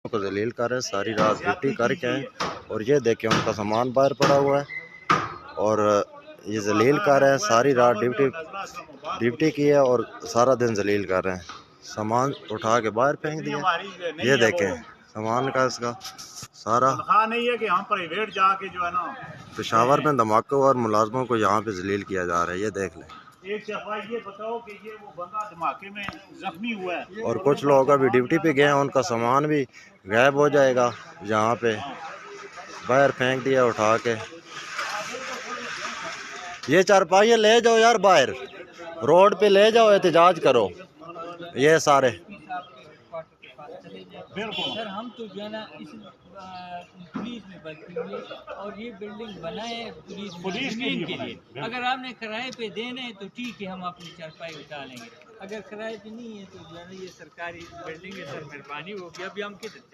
को जलील कर रहे हैं, सारी रात ड्यूटी करके आए और ये देखें उनका सामान बाहर पड़ा हुआ है और ये जलील कर रहे हैं। सारी रात ड्यूटी की है और सारा दिन जलील कर रहे हैं। सामान उठा के बाहर फेंक दिया। ये देखें सामान का इसका सारा नहीं है कि हम प्राइवेट जाके जो है ना पेशावर में धमाके और मुलाजमों को यहाँ पे जलील किया जा रहा है। ये देख लें। एक दफा ये बताओ कि ये वो बंदा धमाके में जख्मी हुआ है और कुछ लोग अभी ड्यूटी पे गए हैं, उनका सामान भी गायब हो जाएगा। यहाँ पे बाहर फेंक दिया उठा के। ये चारपाई ले जाओ यार, बाहर रोड पे ले जाओ, एहतजाज करो। ये सारे सर हम तो जो है ना इस पुलिस में भर्ती हुए और ये बिल्डिंग बनाए पुलिस के लिए। अगर आपने किराए पे देने हैं तो ठीक है, हम अपनी चारपाई उठा लेंगे। अगर किराए पे नहीं है तो जो है ना ये सरकारी बिल्डिंग है सर, मेहरबानी होगी। अभी हम किधर